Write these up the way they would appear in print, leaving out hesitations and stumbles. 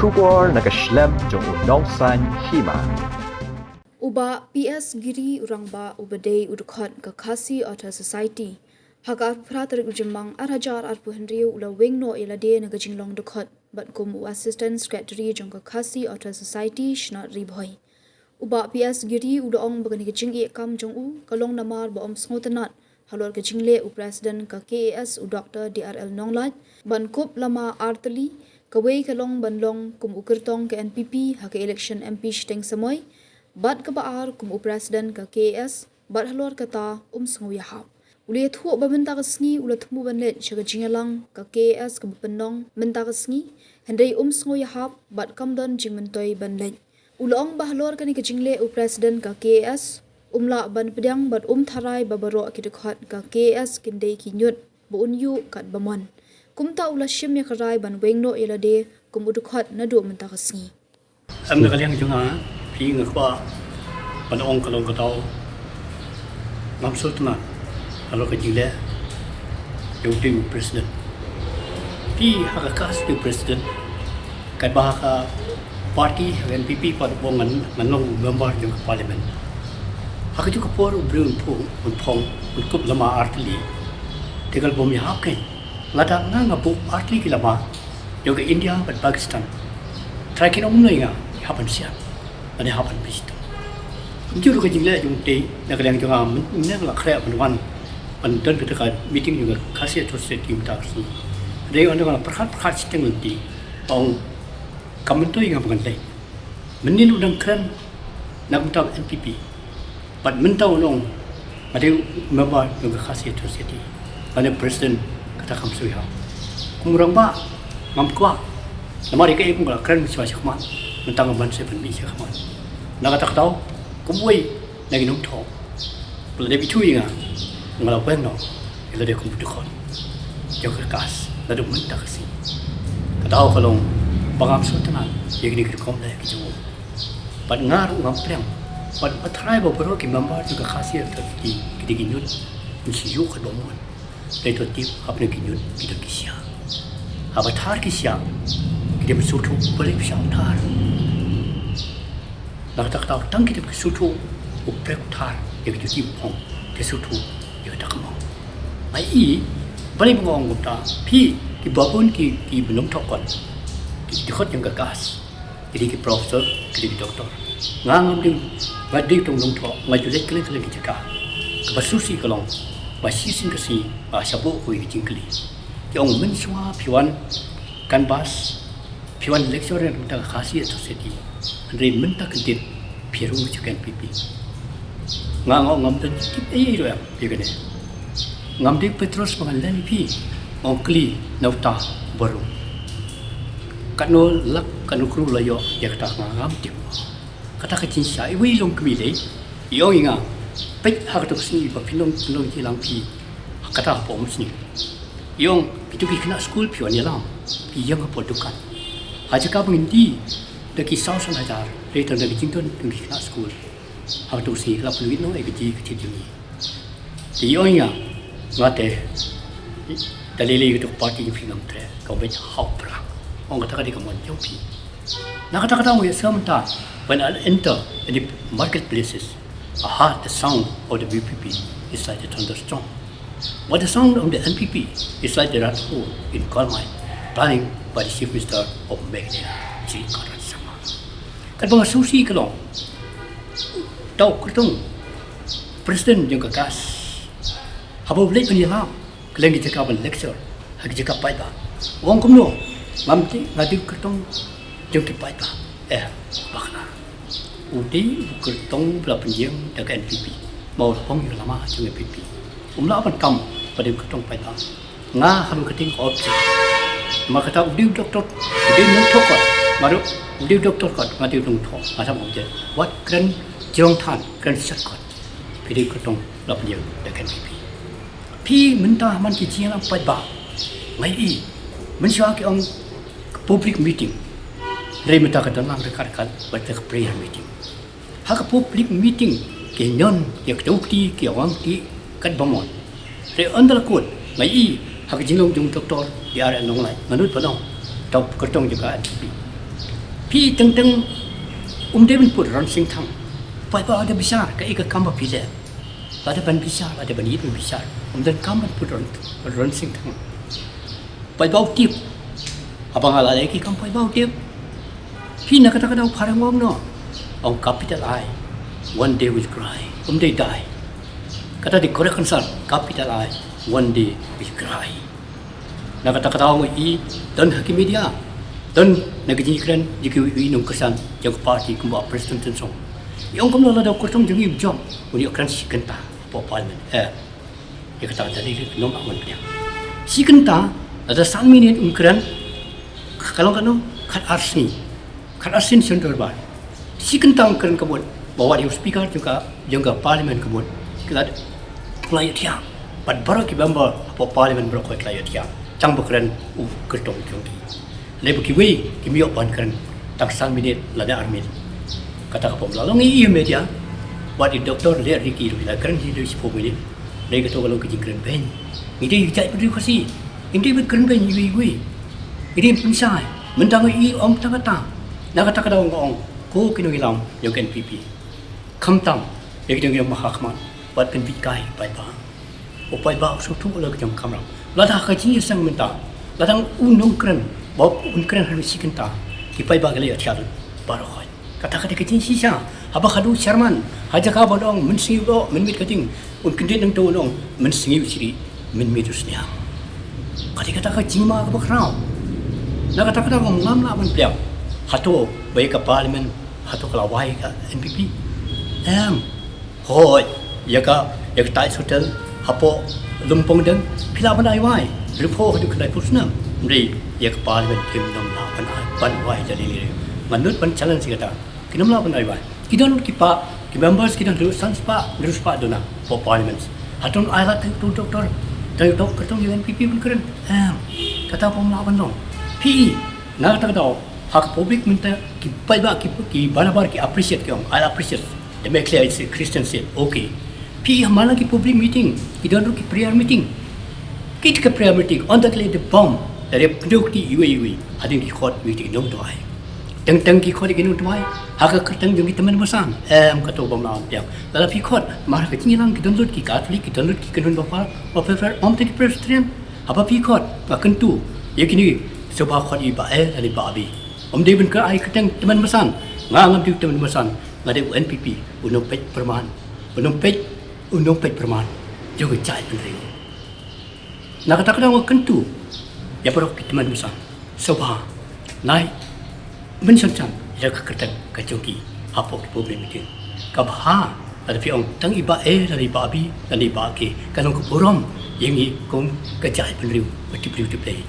Shubor nakaslem jong unongsan Hima. Uba PS Giri urangba ubadei Dkhot ka khasi Otter Society. Haka prater ujemang arajar arpu Henry ula Weng no ilade na gajinglong Dkhot but kum assistant secretary jong ka khasi Otter Society shnat ribhoi. Uba PS Giri udaong bagani gajing kam jong kalong namar ba sngotanat halor gajingle president ka KAS Dr. DRL Nonglat ban kup lama artali kawai kalong banlong kum ukertong ke NPP haka election MP shteng samoy bad ka baar kum president ka KAS bad halor kata sngoyahap ule thu babenta ka sngi ula thmu banlet chaga jingalang ka KAS ka bapendong menta ka sngi hendai sngoyahap bad kamdon jingmentoi banlet ulong bahlor kani ka jingle president ka KAS umla ban pedang bad Tharai babaro ki Dkhot ka KAS kindai ki Ñiut bu unyu Katba mon kumta ula shim ya karai ban Weng no ilade kum Dkhot na do menta ka sngi am na kalyang junga pi ngakwa ban ong kalong katau ngam sultana alo ka jile yung tim president pi hakakas ti president kai ba ka party NPP pa bongan manong member yung parliament haka juga por ubreun po unpong unkup lama artli tegal bom ya hakai lada nga bu artli ki lama yung India dan Pakistan trakin umnai nga hapan siap ani hapan bisto juru ka jingle yung te nagalang junga ne la khre ban an dan ka meeting juga khasiat those team taksi dei on nga prakhat siteng unti ong kamentoi nga bangai menin udang kran nak utap NPP but mentau long ada member juga khasiat society ada president kata kam suya kumurang ba ngam kwa nama dia ke pun kran siapa siapa mentang ban seven bi siapa nak tak tahu kumui lagi nong thok bila dia bitu inga ngalau Weng no ila dia kum Dkhot jauh kas lalu mentah kasi tahu kalau bangam sultan yang ni kita kom dah kita pada ngar ngam prem pada Tharai beberapa ki member juga khasiat terti kita Ñiut mesti yuk ke domon itu tip apa ki Ñiut kita kisah apa thar kisah kita bersuatu boleh bisa thar nak tak tahu tang kita bersuatu uprek thar yang kita timpong bersuatu yang tak mau mai boleh mengong kita pi ki babun ki belum thokon Dkhot yang gagas jadi ki profesor ki doktor ngam ding badi tong long tho ngai jule kle kle ki jaka ka basusi kalong ba sisin kasi ba sabo ko ki jingkli yong men swa piwan kanbas piwan lecturer ta khasiat society andre men ta kentit piru chicken pipi ngam tan kip ro ya pigane ngam dik petros pangalan pi ongkli nauta baru kano lak kanu kru layo ya kata ngam tip kata kecin sai wi long kmile yo inga pek hak to sini ba pilong hilang pi kata pom sini yong itu ki kena school pi on yalang pi yang apa dukan aja ka penginti de ki sau san hajar return de jington ki kena school hak to si la pluit no e ki ki juni yo inga ngate dalili itu party pi ngam tre kau ben hau pra ong kata di kamon jopi nak kata we samta when I enter the marketplaces the sound of the VPP is like a thunderstorm what the sound of the NPP is like the rat hole in coal mine planning by the chief minister of Meghalaya Giri sama kan bang susi kalong tau ketong presiden yang gagas habo blek ni lam keleng kita kawan lecture hak jika pai ba wong kumno mamti ngadi ketong jong ki pai ba bakna udi ketong bla penjeng dak NPP mau hong yo lama jong NPP umla ban kam pada ketong pai ba nga halu keting opsi maka ta udi doktor udi nang thok maru udi doktor kot ngadi dong thok asa mo je wat kren jong than kren sat kot pidi ketong bla penjeng dak NPP pi mentah man ki jiang pai ba mai i mensya ki ong public meeting dari menta ka dalam rekan-rekan baca prayer meeting hak public meeting ke nyon ya kedukti ki awang ki kan bamon re andal kot mai i hak jinglong jung doktor ya ra nong lai manut panong tok ketong juga NPP พี่ตึงได้เป็นปวดร้อนสิ่งทั้งไปว่าada besar ke ika kamba pile ada ban besar ada ban itu besar dan kamba put ron sing thang pai bau tip abang ala lagi kam pai bau tipพี่nak kata kata parang ngom no on capital I one day will cry they die kata di Korea kan capital I one day will cry nak kata kata ngom I dan hakim media dan nagjikan jiki nung kesan yang parti kumba president tensong yang kamu lalu kosong jadi jom uni akan si kenta parlimen ya kata tadi nom aman punya si kenta ada 3 minit umkran kalau kat arsin sentor bar si kenta umkran kebun bawa dia speaker juga parlimen kebun kelad kelayat tiang pad barak ibamba parlimen berkoi kelayat tiang cang bekran kertong jongki lepas kiwi kimi opan kan tak 3 minit lada armin kata kapom lalu ngi media buat doktor lihat Ricky tu bila keren dia 10 minit dia kata kalau kerja keren ben ini jai pun kasi ini keren ben iwi ini pensai mentang om tak kata nak kata orang ko kino hilang yang NPP kamtam dia kata yang mahkamah buat pendidikan pai ba suatu lagi jam kamera lada kaji sang mentang ladang unong keren bawa keren harus sikenta kipai ba kali asyar baru kata-kata kecil sisa apa kadu Sherman haja ka bodong mensiu do menmit kating kendit nang tu dong mensiu siri menmit usnya kata-kata kecil ma ka bakrau na kata-kata ngam la man piang hato baik ka parlimen hato kelawai ka NPP hoi ya ka tai hotel hapo lumpong dan pila bandai wai lupo hadu kedai pusna mri ya ka parlimen tim nam la ban wai jadi manut ban challenge kata kinam la ban wai kidan kipa ki members kidan lulusan spa dona for parliaments hatun ayat tu doktor dari dok ketong UNPP pun keren kata pom la ban dong pi na kata hak public minta ki pai ba ki banabar ki appreciate kyong I appreciate the make clear it's a Christian said okay pi hamala ki public meeting kidan ki prayer meeting kit ke prayer meeting on that lady bomb dari penduk di iwi ada di Dkhot meeting nom doai teng ki Dkhot ki nom doai hak keteng jong ki teman masan kata bom la tiang dalam pi Dkhot mar ke ngilang ki download ki Katolik ki download ki kenun bapa prefer om tadi presbyterian apa pi Dkhot makan tu ya kini sebab Dkhot iba dari babi om dia ben ke ai keteng teman masan ngam tu teman masan ngade NPP unong pej perman juga cai penring nak kata kentu ya perlu kita manusia sebab naik mensencan ya keteng kajoki apa problem itu kabha ada piang tang iba dari babi dari baki kalau ke borom yang ni kong kejai penriu beti play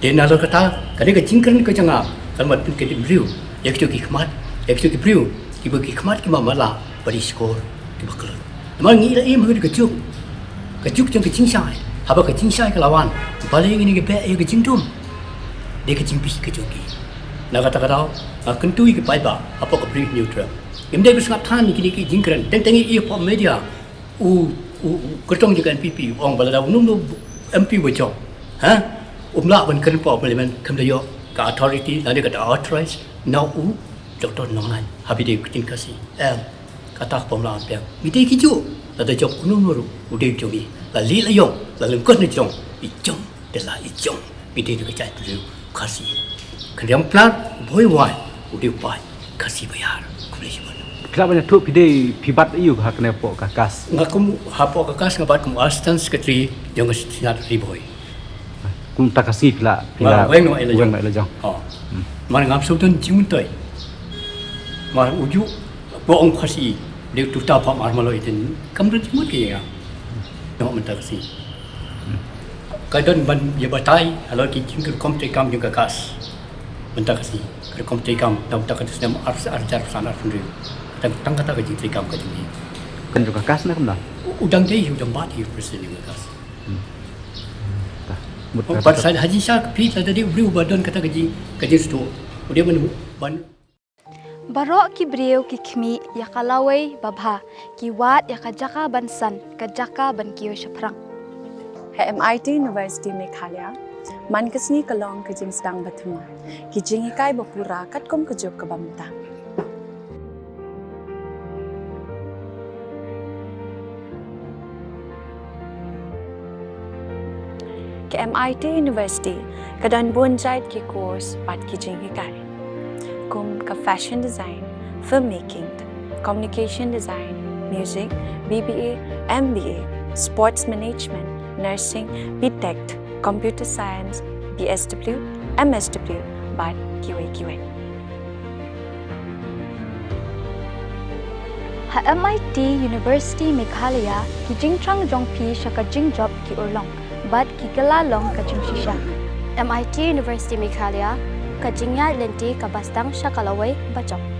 dan nalar kata kadang kecingkan ke jangap kalau mat pun ke penriu ya kajoki khmat ya kajoki priu ki bagi khmat ki mamala bari skor ki bakal memang ngira mah kejuk jang kecing sai apa kecing sai ke lawan paling ini ke be ke jingdum dia kecing pis ke jogi nak kata kentui ke pai ba apa ke brief neutral dia bersangat tan ni kini jingkran tengi pop media ketong juga NPP orang balada num MP bocok umla ban keren pop parlimen kamdayo ka authority nanti kata authorize now doktor nongan habi dia kecing kasih kata pemla piang mite kiju ada job kunung noru udah jogi la layong la lengkot ni jong ijong de la ijong mite dia kecai tu kasih kendam plat boy wai udah pai kasih bayar boleh cuba Kenapa banyak tu pibat iu hak kena pok kakas. ngakum hapo kakas ngabat kum assistant secretary yang sinat riboy Kum tak kasih pila Weng no ela Weng no ela jong. mana ngam sultan jimun toy mana uju boong kasih dia tu tahu pam armalo itu kamera jimun ke ya no mentar kasih kadang ban ya batai kalau kicing ke kom tekam juga kas mentar kasih ke kom tekam tam tak ada senam arjar sana sendiri tang kata ke jing tekam ke jing Kan juga kas nak dah. udang deh udang bati presiden juga kas Mut pada saat haji syah pi tadi beri badan kata ke jing sto dia menu ban Barok ki breu ki khmi ya kalawai babha ki wat ya kajaka bansan kajaka ban kiyo shaprang MIT University Meghalaya Man kesni kalong kejing sedang bertema. Kijing ikai berpura kat kom kejuk ke bamtang. Ke MIT University, kadan bonjait ki course pat kijing ikai. Kum ka fashion design, filmmaking, communication design, music, BBA, MBA, sports management, nursing, BTech, computer science, BSW, MSW, but QA. Ha MIT University Meghalaya ki jingtrang jongpi shaka job ki urlong, but ki kalalong ka shisha. MIT University Meghalaya, Kajingya Lenti Kabastang Shakalaway Bachok.